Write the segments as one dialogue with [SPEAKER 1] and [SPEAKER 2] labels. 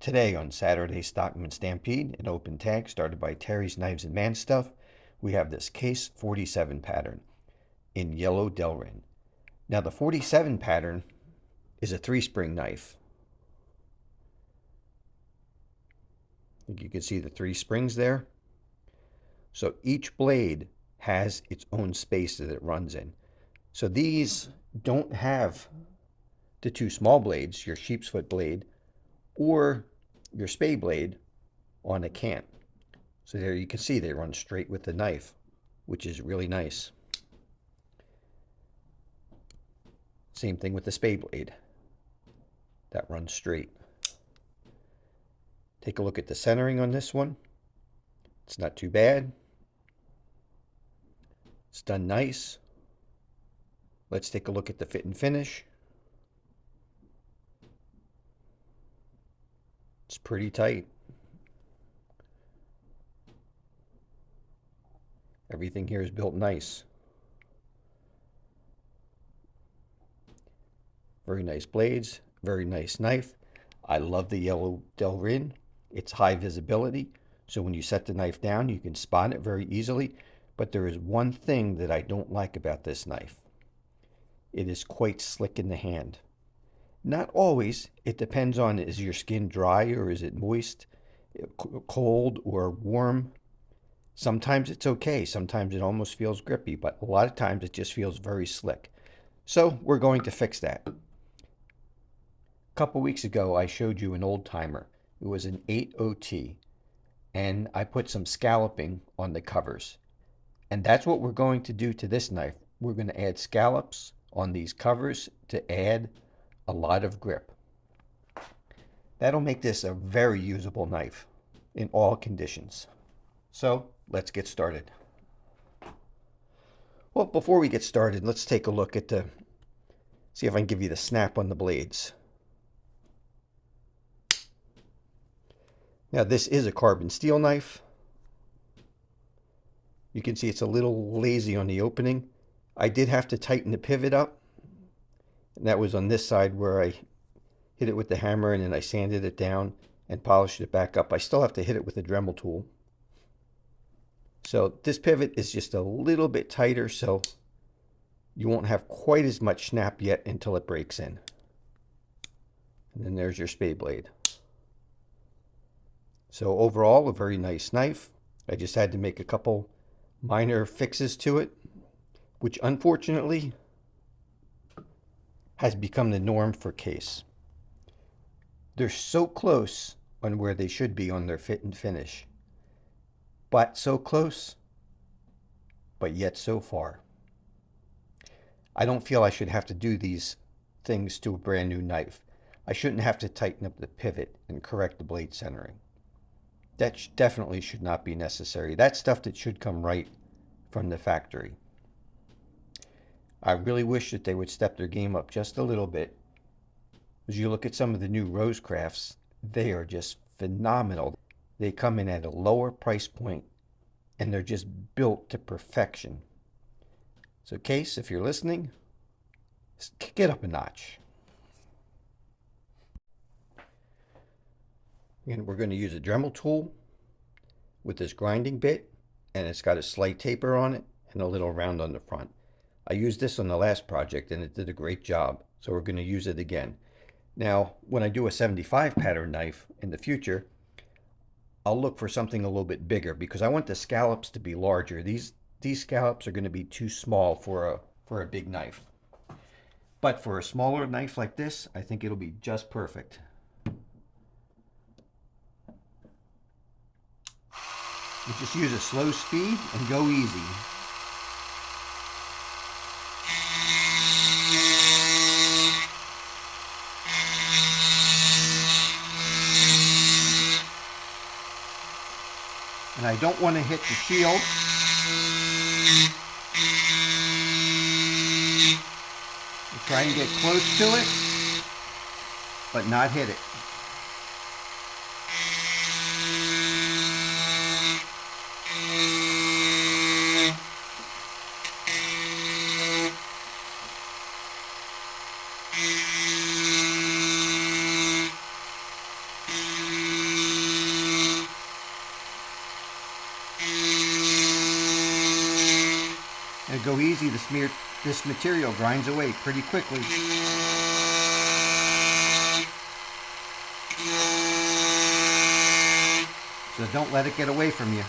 [SPEAKER 1] Today on Saturday Stockman Stampede, an open tag started by Terry's Knives and Man Stuff, we have this Case 47 pattern in yellow Delrin. Now the 47 pattern is a 3-spring knife. You can see the 3 springs there. So each blade has its own space that it runs in. So these don't have the 2 small blades, your sheep's foot blade or your spade blade, on a cant. So there you can see they run straight with the knife, which is really nice. Same thing with the spade blade. That runs straight. Take a look at the centering on this one. It's not too bad. It's done nice. Let's take a look at the fit and finish. It's pretty tight. Everything here is built nice. Very nice blades, very nice knife. I love the yellow Delrin. It's high visibility, so when you set the knife down, you can spot it very easily. But there is one thing that I don't like about this knife. It is quite slick in the hand. Not always. It depends on, is your skin dry or is it moist, cold or warm. Sometimes it's okay. Sometimes it almost feels grippy, but a lot of times it just feels very slick. So we're going to fix that. A couple weeks ago, I showed you an old timer. It was an 8OT, and I put some scalloping on the covers. And that's what we're going to do to this knife. We're going to add scallops on these covers to add a lot of grip. That'll make this a very usable knife in all conditions. So let's get started. Well, before we get started, let's take a look at see if I can give you the snap on the blades. Now this is a carbon steel knife. You can see it's a little lazy on the opening. I did have to tighten the pivot up. And that was on this side where I hit it with the hammer and then I sanded it down and polished it back up. I still have to hit it with a Dremel tool. So this pivot is just a little bit tighter, so you won't have quite as much snap yet until it breaks in. And then there's your spade blade. So overall, a very nice knife. I just had to make a couple minor fixes to it, which unfortunately has become the norm for Case. They're so close on where they should be on their fit and finish, but so close, but yet so far. I don't feel I should have to do these things to a brand new knife. I shouldn't have to tighten up the pivot and correct the blade centering. That definitely should not be necessary. That's stuff that should come right from the factory. I really wish that they would step their game up just a little bit. As you look at some of the new Rose Crafts, they are just phenomenal. They come in at a lower price point and they're just built to perfection. So Case, if you're listening, kick it up a notch. And we're going to use a Dremel tool with this grinding bit, and it's got a slight taper on it and a little round on the front. I used this on the last project and it did a great job, so we're going to use it again. Now, when I do a 75 pattern knife in the future, I'll look for something a little bit bigger because I want the scallops to be larger. These scallops are going to be too small for a big knife. But for a smaller knife like this, I think it'll be just perfect. You just use a slow speed and go easy. And I don't want to hit the shield. You try and get close to it, but not hit it. And go easy. This material grinds away pretty quickly. So don't let it get away from you.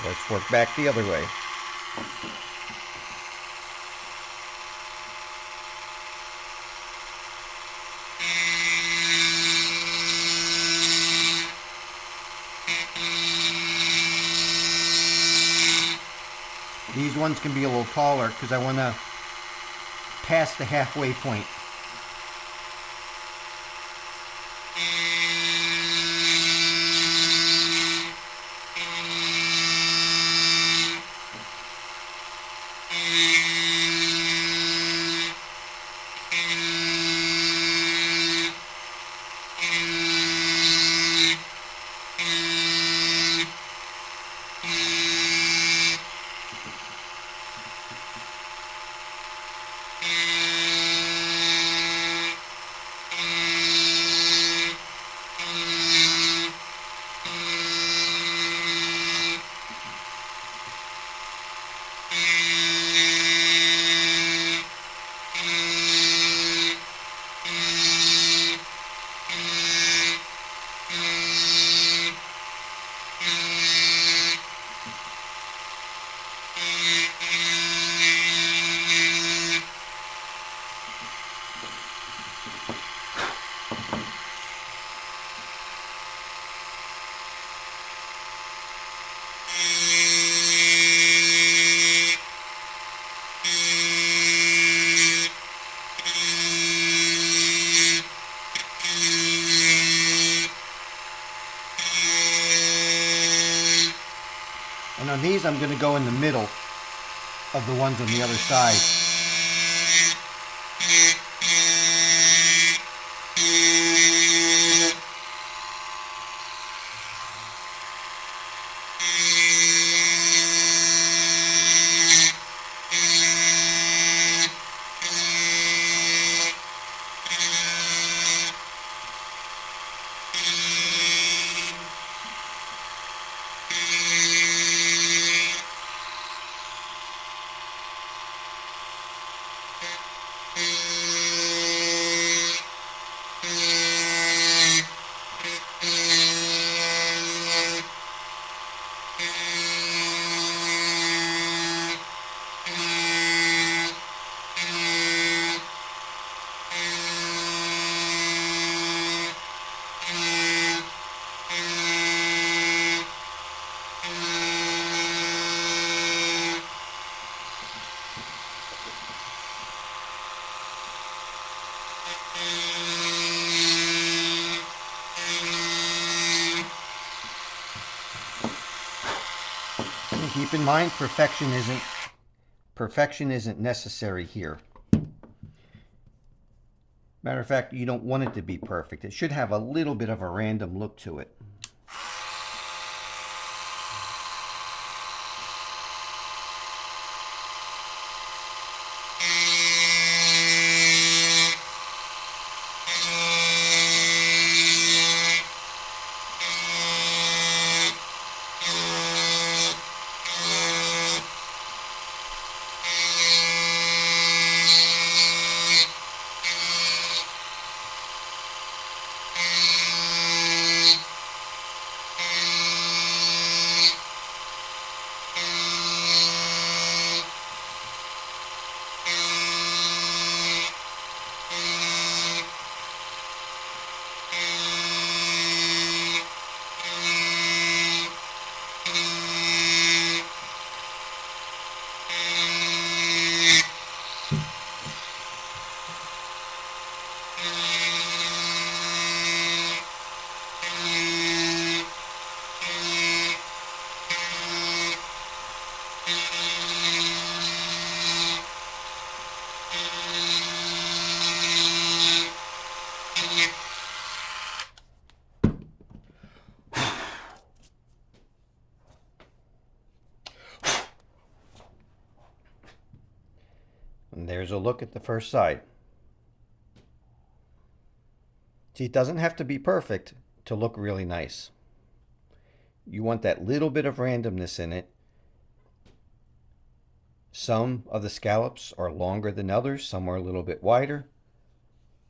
[SPEAKER 1] Let's work back the other way. These ones can be a little taller because I want to pass the halfway point. And on these, I'm going to go in the middle of the ones on the other side. And keep in mind, perfection isn't necessary here. Matter of fact, you don't want it to be perfect. It should have a little bit of a random look to it. And there's a look at the first side. See, it doesn't have to be perfect to look really nice. You want that little bit of randomness in it. Some of the scallops are longer than others, some are a little bit wider,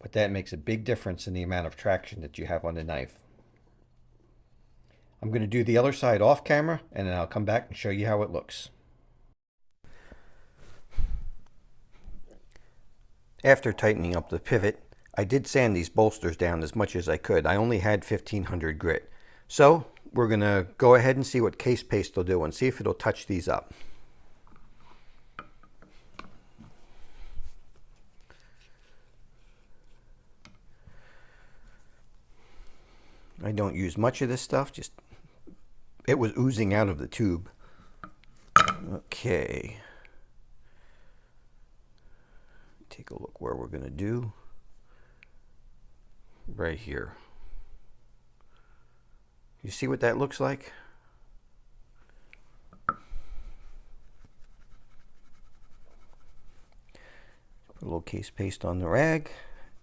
[SPEAKER 1] but that makes a big difference in the amount of traction that you have on the knife. I'm going to do the other side off camera, and then I'll come back and show you how it looks. After tightening up the pivot, I did sand these bolsters down as much as I could. I only had 1500 grit. So we're going to go ahead and see what case paste will do and see if it'll touch these up. I don't use much of this stuff, just it was oozing out of the tube. Okay. Take a look where we're going to do. Right here. You see what that looks like? Put a little case paste on the rag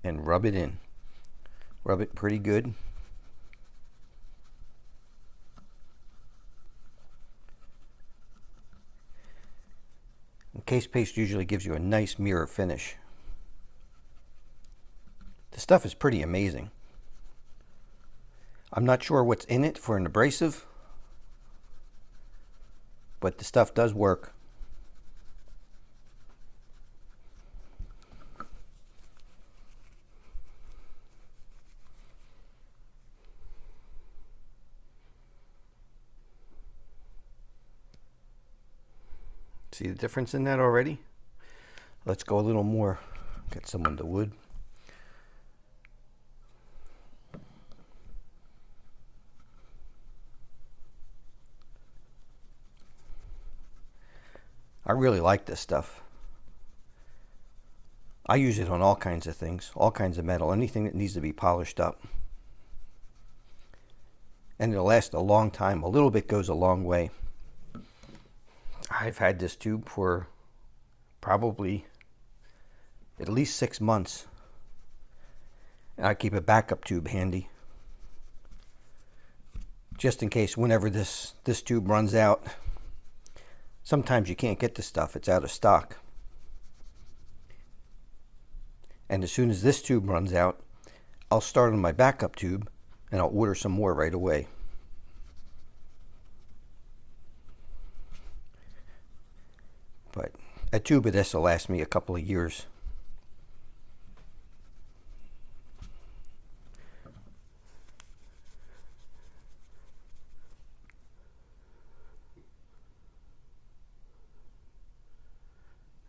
[SPEAKER 1] and rub it in. Rub it pretty good. And case paste usually gives you a nice mirror finish. The stuff is pretty amazing. I'm not sure what's in it for an abrasive, but the stuff does work. See the difference in that already? Let's go a little more. Get some of the wood. I really like this stuff. I use it on all kinds of things, all kinds of metal, anything that needs to be polished up. And it'll last a long time. A little bit goes a long way. I've had this tube for probably at least 6 months. And I keep a backup tube handy, just in case whenever this tube runs out. Sometimes you can't get the stuff, it's out of stock. And as soon as this tube runs out, I'll start on my backup tube and I'll order some more right away. But a tube of this will last me a couple of years.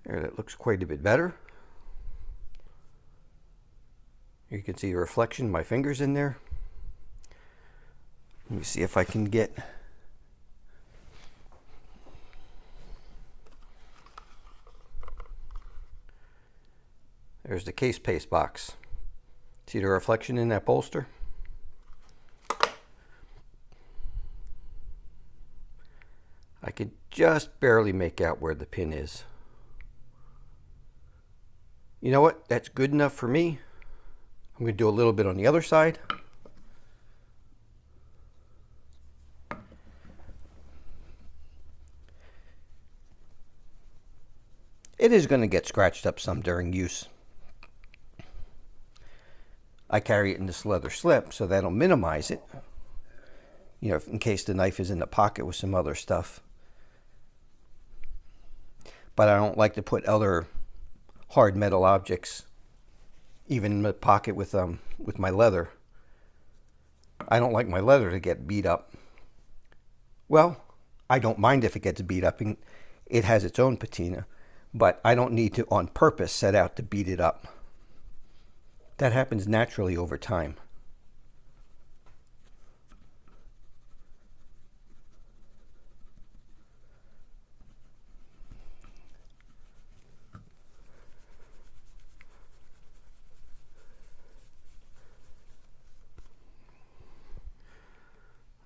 [SPEAKER 1] There, that looks quite a bit better. You can see the reflection of my fingers in there. Let me see if I can get there's the case paste box. See the reflection in that bolster? I could just barely make out where the pin is. You know what? That's good enough for me. I'm going to do a little bit on the other side. It is going to get scratched up some during use. I carry it in this leather slip, so that'll minimize it. You know, in case the knife is in the pocket with some other stuff. But I don't like to put other hard metal objects even in the pocket with my leather. I don't like my leather to get beat up. Well, I don't mind if it gets beat up, and it has its own patina, but I don't need to on purpose set out to beat it up. That happens naturally over time.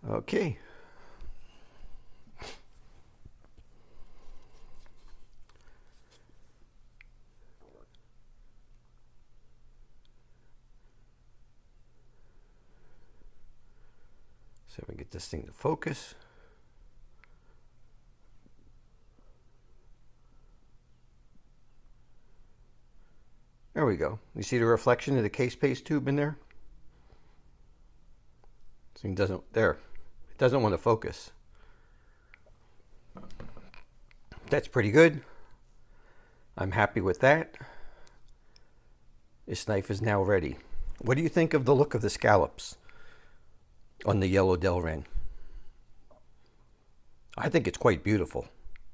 [SPEAKER 1] Okay. So we get this thing to focus. There we go. You see the reflection of the case paste tube in there? This thing doesn't, there. It doesn't want to focus. That's pretty good. I'm happy with that. This knife is now ready. What do you think of the look of the scallops on the yellow Delrin? I think it's quite beautiful.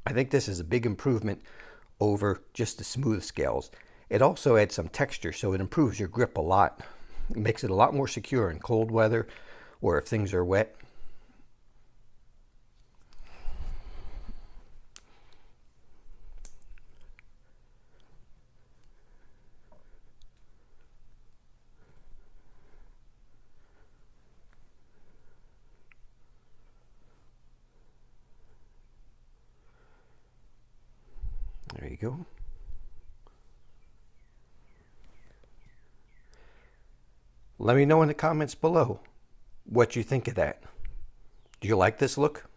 [SPEAKER 1] I think this is a big improvement over just the smooth scales. It also adds some texture, so it improves your grip a lot. It makes it a lot more secure in cold weather or if things are wet. There you go. Let me know in the comments below what you think of that. Do you like this look?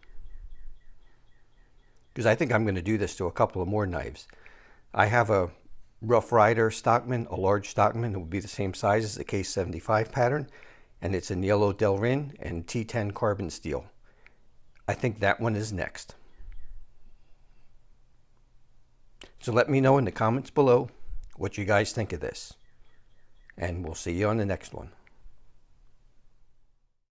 [SPEAKER 1] Because I think I'm going to do this to a couple of more knives. I have a Rough Rider Stockman, a large Stockman. It will be the same size as the Case 75 pattern. And it's in yellow Delrin and T10 carbon steel. I think that one is next. So let me know in the comments below what you guys think of this. And we'll see you on the next one.